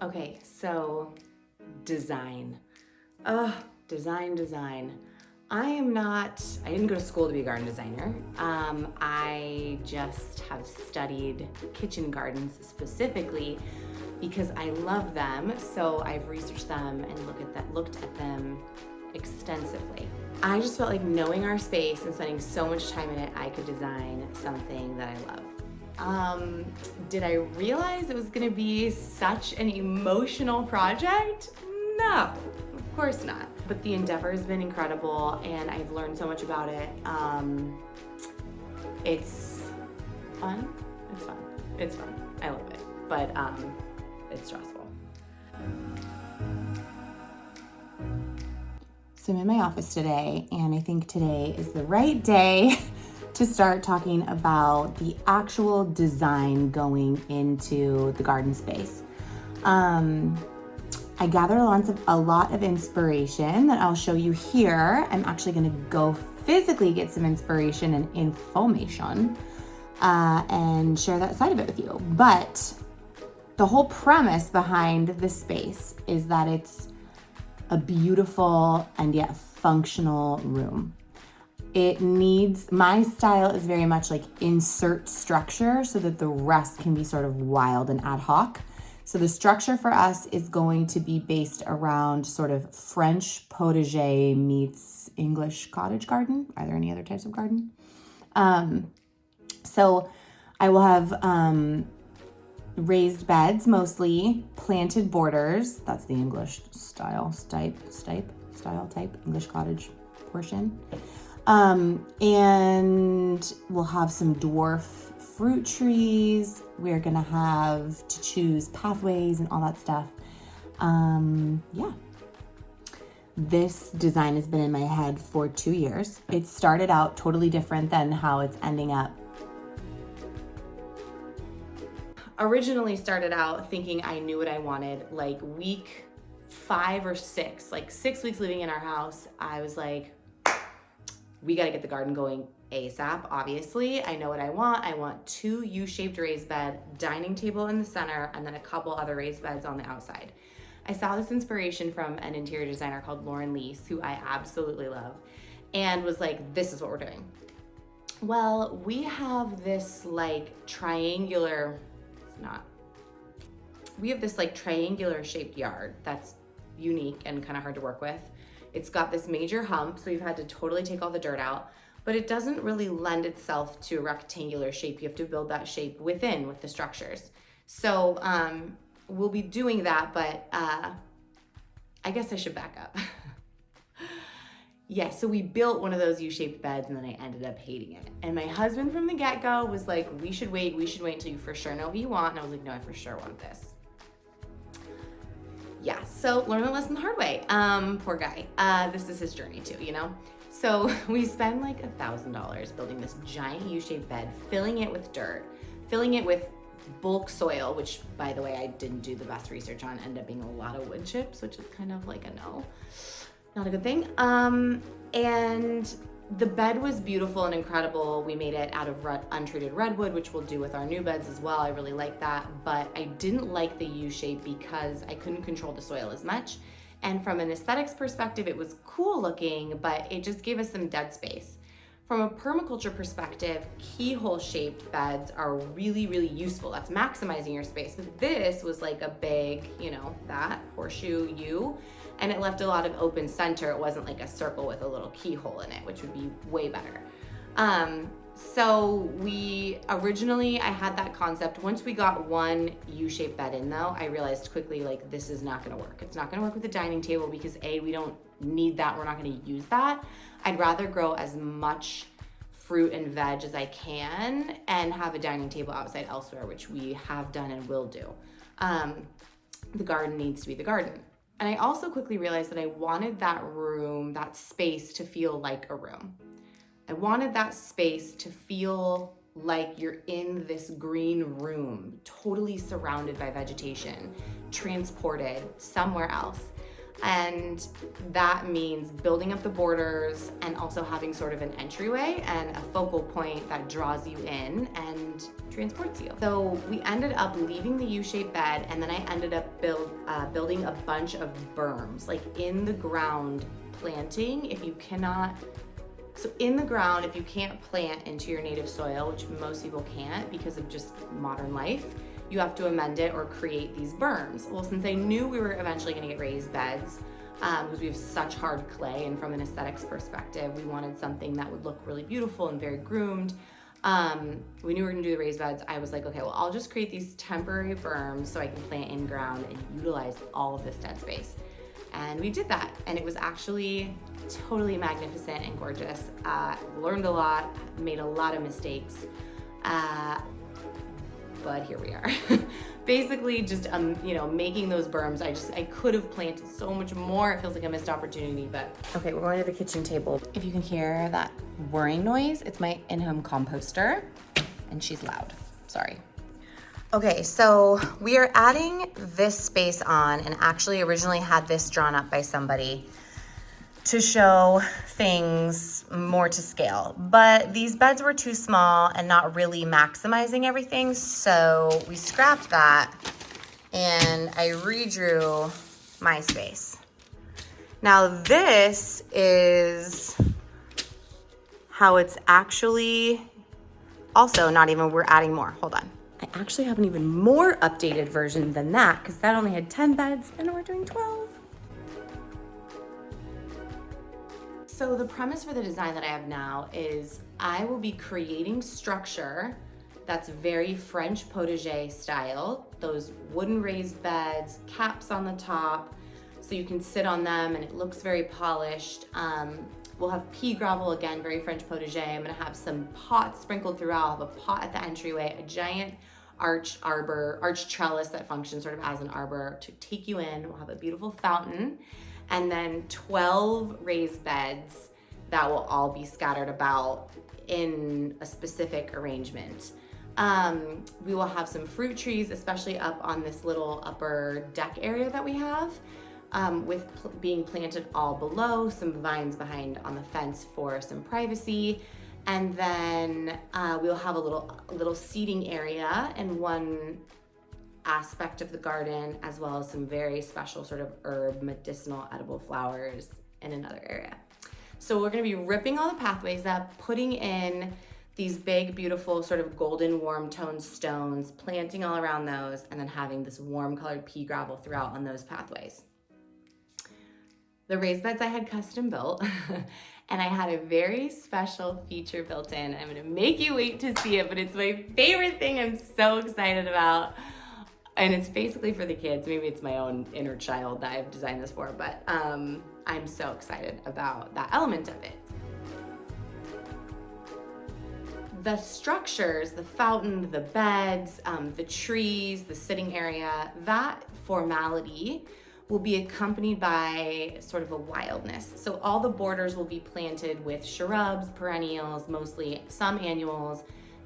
Okay, so design. Design. I didn't go to school to be a garden designer. I just have studied kitchen gardens specifically because I love them. So I've researched them and looked at them extensively. I just felt like knowing our space and spending so much time in it, I could design something that I love. Did I realize it was gonna be such an emotional project? No, of course not. But the endeavor has been incredible and I've learned so much about it. It's fun. It's fun. I love it. But it's stressful. So I'm in my office today, and I think today is the right day to start talking about the actual design going into the garden space. I gathered a lot of inspiration that I'll show you here. I'm actually going to go physically get some inspiration and information and share that side of it with you. But the whole premise behind this space is that it's a beautiful and yet functional room. My style is very much like insert structure so that the rest can be sort of wild and ad hoc. So the structure for us is going to be based around sort of French potager meets English cottage garden. Are there any other types of garden? So I will have raised beds, mostly planted borders. That's the English style type, English cottage portion. And we'll have some dwarf fruit trees. We're gonna have to choose pathways and all that stuff. Yeah. This design has been in my head for 2 years. It started out totally different than how it's ending up. Originally started out thinking I knew what I wanted, like week 5 or 6, like 6 weeks living in our house, I was like, we gotta get the garden going ASAP, obviously. I know what I want. I want 2 U-shaped raised bed, dining table in the center, and then a couple other raised beds on the outside. I saw this inspiration from an interior designer called Lauren Lease, who I absolutely love, and was like, this is what we're doing. Well, we have this like triangular shaped yard that's unique and kind of hard to work with. It's got this major hump, so we've had to totally take all the dirt out, but it doesn't really lend itself to a rectangular shape. You have to build that shape within with the structures. So we'll be doing that, but I guess I should back up. Yeah, so we built one of those U-shaped beds and then I ended up hating it. And my husband from the get-go was like, we should wait until you for sure know what you want. And I was like, no, I for sure want this. Yeah, so learn the lesson the hard way. Poor guy. This is his journey too, you know? So we spend like $1,000 building this giant U-shaped bed, filling it with dirt, filling it with bulk soil, which by the way, I didn't do the best research on, ended up being a lot of wood chips, which is kind of like a no. Not a good thing. And the bed was beautiful and incredible. We made it out of untreated redwood, which we'll do with our new beds as well. I really like that, but I didn't like the U shape because I couldn't control the soil as much. And from an aesthetics perspective, it was cool looking, but it just gave us some dead space. From a permaculture perspective, keyhole shaped beds are really, really useful. That's maximizing your space. But this was like a big, that horseshoe U, and it left a lot of open center. It wasn't like a circle with a little keyhole in it, which would be way better. So I had that concept. Once we got one U-shaped bed in though, I realized quickly, like, this is not gonna work. It's not gonna work with the dining table because we don't need that. We're not gonna use that. I'd rather grow as much fruit and veg as I can and have a dining table outside elsewhere, which we have done and will do. The garden needs to be the garden. And I also quickly realized that I wanted that room, that space to feel like a room. I wanted that space to feel like you're in this green room, totally surrounded by vegetation, transported somewhere else. And that means building up the borders and also having sort of an entryway and a focal point that draws you in and transports you. So we ended up leaving the U-shaped bed, and then I ended up building a bunch of berms, like in the ground planting. In the ground, if you can't plant into your native soil, which most people can't because of just modern life, you have to amend it or create these berms. Well, since I knew we were eventually gonna get raised beds, because we have such hard clay, and from an aesthetics perspective, we wanted something that would look really beautiful and very groomed. We knew we were gonna do the raised beds. I was like, okay, well, I'll just create these temporary berms so I can plant in ground and utilize all of this dead space. And we did that, and it was actually totally magnificent and gorgeous. Learned a lot, made a lot of mistakes, but here we are. Basically just, making those berms. I could have planted so much more. It feels like a missed opportunity, but. Okay, we're going to the kitchen table. If you can hear that whirring noise, it's my in-home composter, and she's loud, sorry. Okay, so we are adding this space on, and actually originally had this drawn up by somebody to show things more to scale. But these beds were too small and not really maximizing everything, so we scrapped that and I redrew my space. Now this is how it's actually also not even, we're adding more, hold on. I actually have an even more updated version than that because that only had 10 beds and we're doing 12. So the premise for the design that I have now is I will be creating structure that's very French potager style, those wooden raised beds, caps on the top, so you can sit on them and it looks very polished. We'll have pea gravel, again, very French potager. I'm gonna have some pots sprinkled throughout. I'll have a pot at the entryway, a giant arch trellis that functions sort of as an arbor to take you in. We'll have a beautiful fountain, and then 12 raised beds that will all be scattered about in a specific arrangement. We will have some fruit trees, especially up on this little upper deck area that we have, being planted all below, some vines behind on the fence for some privacy. And then we'll have a little seating area in one aspect of the garden, as well as some very special sort of herb, medicinal, edible flowers in another area. So we're gonna be ripping all the pathways up, putting in these big, beautiful sort of golden warm toned stones, planting all around those, and then having this warm colored pea gravel throughout on those pathways. The raised beds I had custom built, and I had a very special feature built in. I'm gonna make you wait to see it, but it's my favorite thing I'm so excited about. And it's basically for the kids. Maybe it's my own inner child that I've designed this for, but I'm so excited about that element of it. The structures, the fountain, the beds, the trees, the sitting area, that formality will be accompanied by sort of a wildness. So all the borders will be planted with shrubs, perennials, mostly some annuals,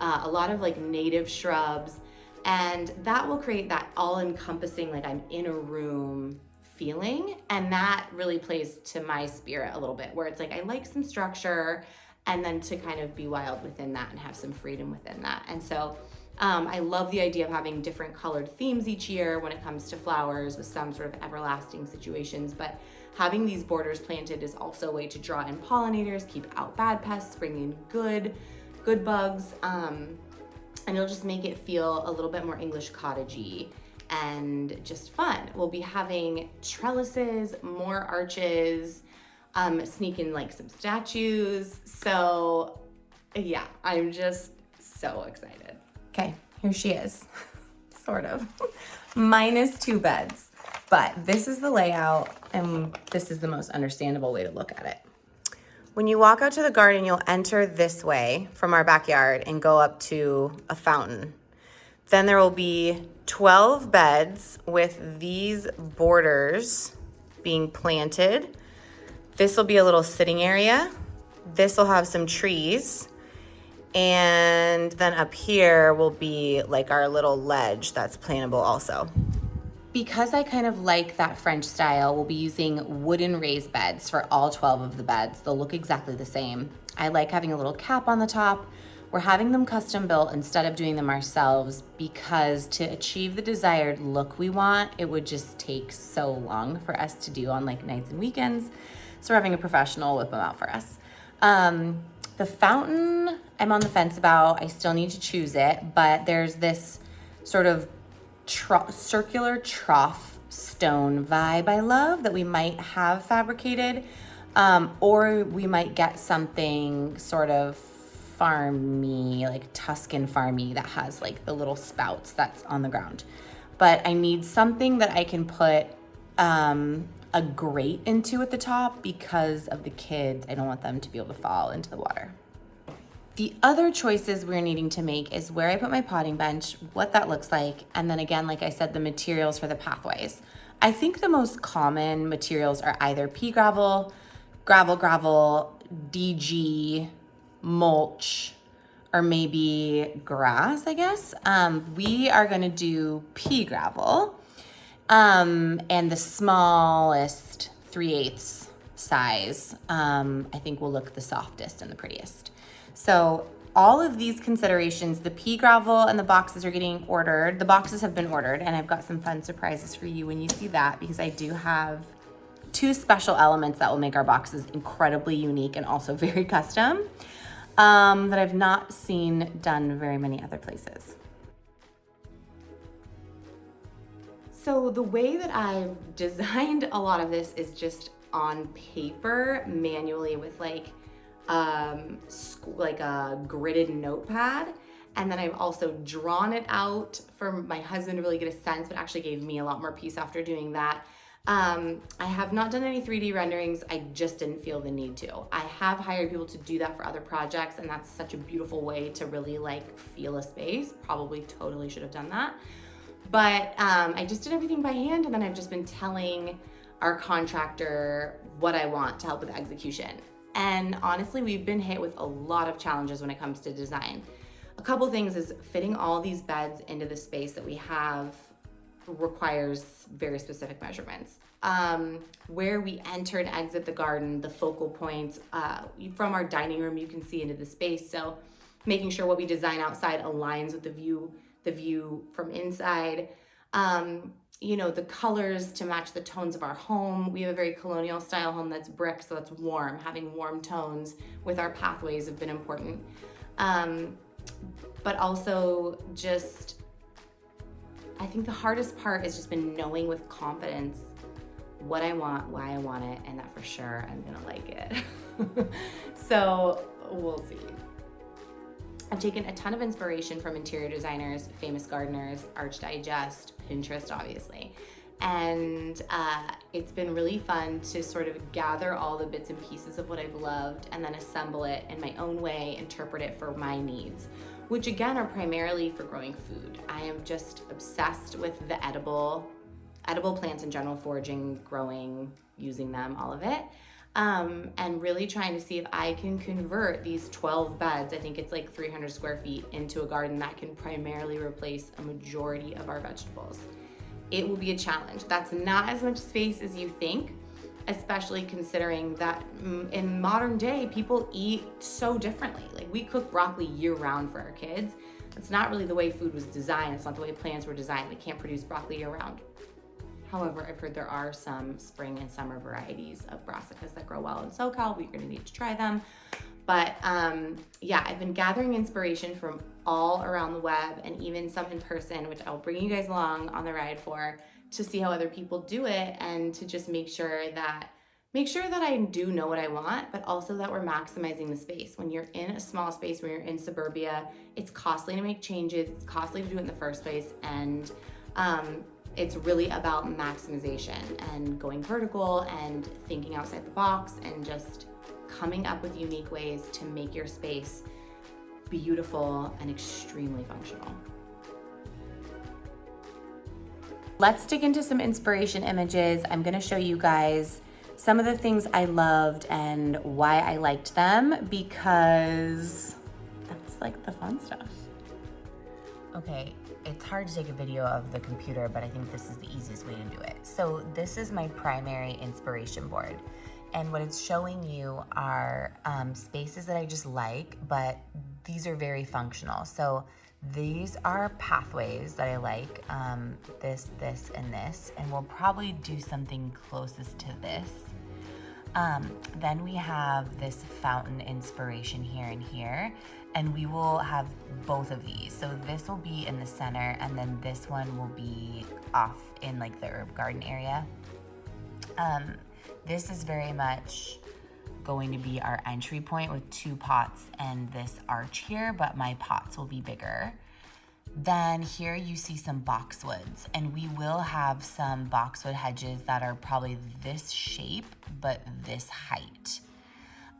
a lot of like native shrubs, and that will create that all-encompassing, like I'm in a room feeling, and that really plays to my spirit a little bit, where it's like I like some structure, and then to kind of be wild within that and have some freedom within that. And so I love the idea of having different colored themes each year when it comes to flowers, with some sort of everlasting situations, but having these borders planted is also a way to draw in pollinators, keep out bad pests, bring in good bugs, and it'll just make it feel a little bit more English cottagey and just fun. We'll be having trellises, more arches, sneak in like some statues. So yeah, I'm just so excited. Okay, here she is, sort of, minus 2 beds, but this is the layout and this is the most understandable way to look at it. When you walk out to the garden, you'll enter this way from our backyard and go up to a fountain. Then there will be 12 beds with these borders being planted. This will be a little sitting area. This will have some trees. And then up here will be like our little ledge that's plantable also. Because I kind of like that French style, we'll be using wooden raised beds for all 12 of the beds. They'll look exactly the same. I like having a little cap on the top. We're having them custom built instead of doing them ourselves because to achieve the desired look we want, it would just take so long for us to do on like nights and weekends. So we're having a professional whip them out for us. The fountain, I'm on the fence about. I still need to choose it, but there's this sort of circular trough stone vibe I love that we might have fabricated, or we might get something sort of farmy, like Tuscan farmy, that has like the little spouts that's on the ground. But I need something that I can put a grate into at the top because of the kids. I don't want them to be able to fall into the water. The other choices we're needing to make is where I put my potting bench, what that looks like, and then again, like I said, the materials for the pathways. I think the most common materials are either pea gravel, gravel, DG, mulch, or maybe grass, I guess. We are gonna do pea gravel, and the smallest 3/8 size, I think will look the softest and the prettiest. So all of these considerations, the pea gravel and the boxes are getting ordered. The boxes have been ordered, and I've got some fun surprises for you when you see that, because I do have 2 special elements that will make our boxes incredibly unique and also very custom, that I've not seen done very many other places. So the way that I've designed a lot of this is just on paper, manually, with like a gridded notepad. And then I've also drawn it out for my husband to really get a sense, but actually gave me a lot more peace after doing that. I have not done any 3D renderings. I just didn't feel the need to. I have hired people to do that for other projects, and that's such a beautiful way to really like feel a space. Probably totally should have done that. But I just did everything by hand, and then I've just been telling our contractor what I want to help with execution. And honestly, we've been hit with a lot of challenges when it comes to design. A couple things is fitting all these beds into the space that we have requires very specific measurements. Where we enter and exit the garden, the focal points, from our dining room, you can see into the space. So making sure what we design outside aligns with the view from inside. The colors to match the tones of our home. We have a very colonial style home that's brick, so that's warm. Having warm tones with our pathways have been important. But also just, I think the hardest part has just been knowing with confidence what I want, why I want it, and that for sure I'm gonna like it. So we'll see. I've taken a ton of inspiration from interior designers, famous gardeners, Arch Digest, Pinterest, obviously. And it's been really fun to sort of gather all the bits and pieces of what I've loved and then assemble it in my own way, interpret it for my needs, which again are primarily for growing food. I am just obsessed with the edible plants in general, foraging, growing, using them, all of it. And really trying to see if I can convert these 12 beds, I think it's like 300 square feet, into a garden that can primarily replace a majority of our vegetables. It will be a challenge. That's not as much space as you think, especially considering that in modern day, people eat so differently. Like, we cook broccoli year round for our kids. It's not really the way food was designed. It's not the way plants were designed. We can't produce broccoli year round. However, I've heard there are some spring and summer varieties of brassicas that grow well in SoCal. We're gonna need to try them. But I've been gathering inspiration from all around the web and even some in person, which I'll bring you guys along on the ride for, to see how other people do it and to just make sure that I do know what I want, but also that we're maximizing the space. When you're in a small space, when you're in suburbia, it's costly to make changes, it's costly to do it in the first place, and it's really about maximization and going vertical and thinking outside the box and just coming up with unique ways to make your space beautiful and extremely functional. Let's dig into some inspiration images. I'm gonna show you guys some of the things I loved and why I liked them, because that's like the fun stuff. Okay, it's hard to take a video of the computer, but I think this is the easiest way to do it. So this is my primary inspiration board. And what it's showing you are spaces that I just like, but these are very functional. So these are pathways that I like, this, and this, and we'll probably do something closest to this. Then we have this fountain inspiration here and here, and we will have both of these. So this will be in the center, and then this one will be off in like the herb garden area. This is very much going to be our entry point with 2 pots and this arch here, but my pots will be bigger. Then here you see some boxwoods, and we will have some boxwood hedges that are probably this shape, but this height.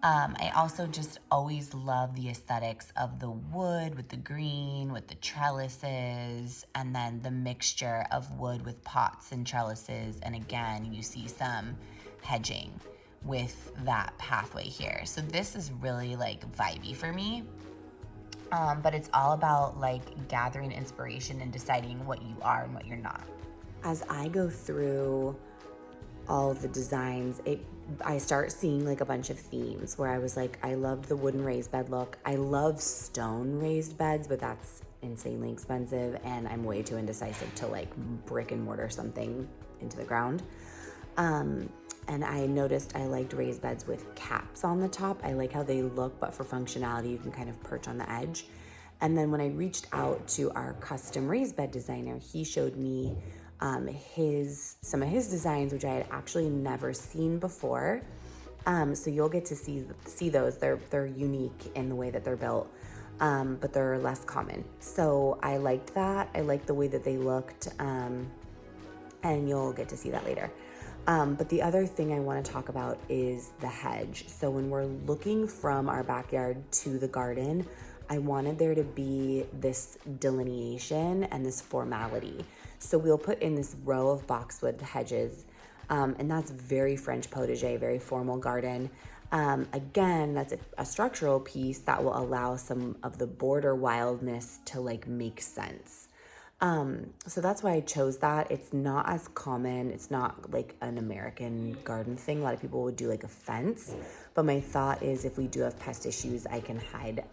I also just always love the aesthetics of the wood with the green, with the trellises, and then the mixture of wood with pots and trellises. And again, you see some hedging with that pathway here. So this is really like vibey for me. But it's all about like gathering inspiration and deciding what you are and what you're not. As I go through all the designs, I start seeing like a bunch of themes where I was like, I loved the wooden raised bed look. I love stone raised beds, but that's insanely expensive, and I'm way too indecisive to like brick and mortar something into the ground. And I noticed I liked raised beds with caps on the top. I like how they look, but for functionality, you can kind of perch on the edge. And then when I reached out to our custom raised bed designer, he showed me some of his designs, which I had actually never seen before. So you'll get to see those. They're unique in the way that they're built, but they're less common. So I liked that. I liked the way that they looked, and you'll get to see that later. But the other thing I want to talk about is the hedge. So when we're looking from our backyard to the garden, I wanted there to be this delineation and this formality. So we'll put in this row of boxwood hedges, and that's very French potager, very formal garden. Again, that's a structural piece that will allow some of the border wildness to like make sense. So that's why I chose that. It's not as common. It's not like an American garden thing. A lot of people would do like a fence, but my thought is if we do have pest issues, I can hide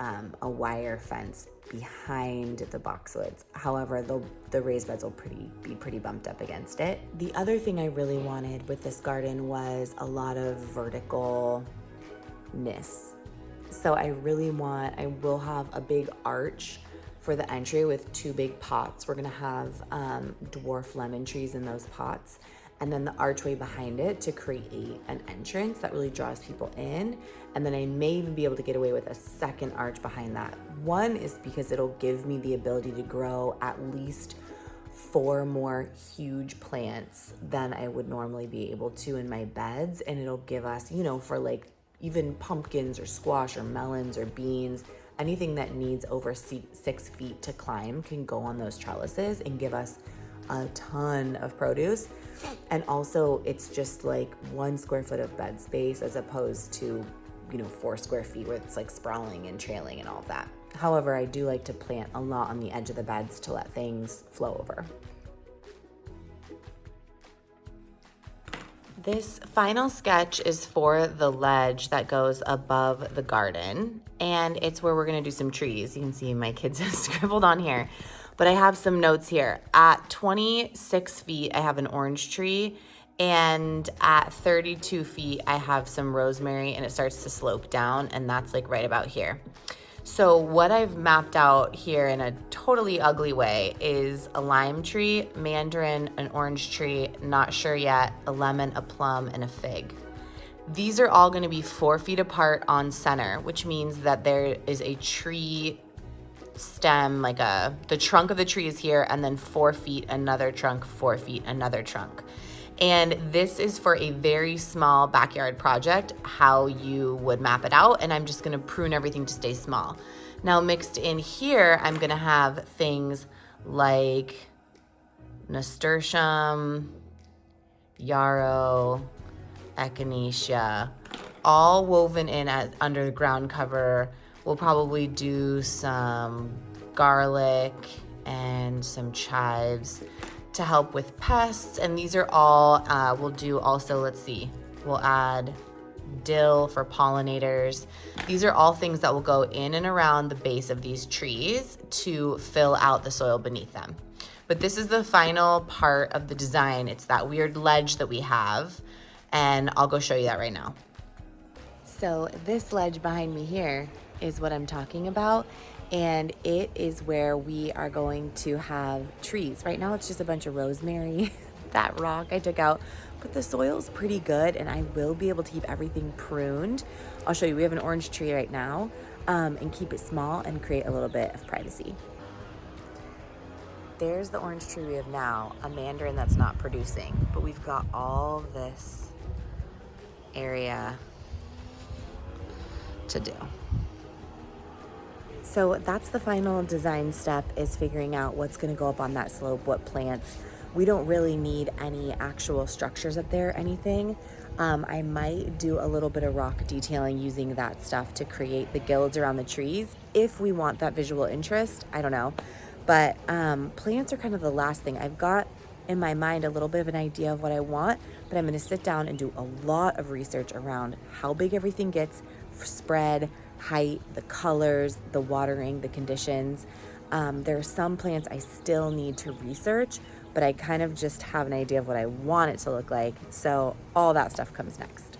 a wire fence behind the boxwoods. However, the raised beds will be pretty bumped up against it. The other thing I really wanted with this garden was a lot of verticalness. So I will have a big arch for the entry with 2 big pots. We're gonna have dwarf lemon trees in those pots, and then the archway behind it to create an entrance that really draws people in. And then I may even be able to get away with a second arch behind that. One is because it'll give me the ability to grow at least 4 more huge plants than I would normally be able to in my beds, and it'll give us, for like even pumpkins or squash or melons or beans, anything that needs over 6 feet to climb can go on those trellises and give us a ton of produce. And also it's just like 1 square foot of bed space as opposed to, 4 square feet where it's like sprawling and trailing and all of that. However, I do like to plant a lot on the edge of the beds to let things flow over. This final sketch is for the ledge that goes above the garden, and it's where we're gonna do some trees. You can see my kids have scribbled on here, but I have some notes here. At 26 feet, I have an orange tree, and at 32 feet, I have some rosemary, and it starts to slope down, and that's like right about here. So what I've mapped out here in a totally ugly way is a lime tree, mandarin, an orange tree, not sure yet, a lemon, a plum, and a fig. These are all going to be 4 feet apart on center, which means that there is a tree stem, the trunk of the tree is here, and then 4 feet, another trunk, 4 feet, another trunk. And this is for a very small backyard project, how you would map it out. And I'm just gonna prune everything to stay small. Now mixed in here, I'm gonna have things like nasturtium, yarrow, echinacea, all woven in under the ground cover. We'll probably do some garlic and some chives to help with pests. And these are all, we'll do also, let's see, we'll add dill for pollinators. These are all things that will go in and around the base of these trees to fill out the soil beneath them. But this is the final part of the design. It's that weird ledge that we have, and I'll go show you that right now. So this ledge behind me here is what I'm talking about, and it is where we are going to have trees. Right now it's just a bunch of rosemary, that rock I took out, but the soil's pretty good and I will be able to keep everything pruned. I'll show you, we have an orange tree right now, and keep it small and create a little bit of privacy. There's the orange tree we have now, a mandarin that's not producing, but we've got all this area to do. So that's the final design step, is figuring out what's gonna go up on that slope, what plants. We don't really need any actual structures up there, anything. I might do a little bit of rock detailing using that stuff to create the guilds around the trees. If we want that visual interest, I don't know. But plants are kind of the last thing. I've got in my mind a little bit of an idea of what I want, but I'm gonna sit down and do a lot of research around how big everything gets, spread, height, the colors, the watering, the conditions. There are some plants I still need to research, but I kind of just have an idea of what I want it to look like. So all that stuff comes next.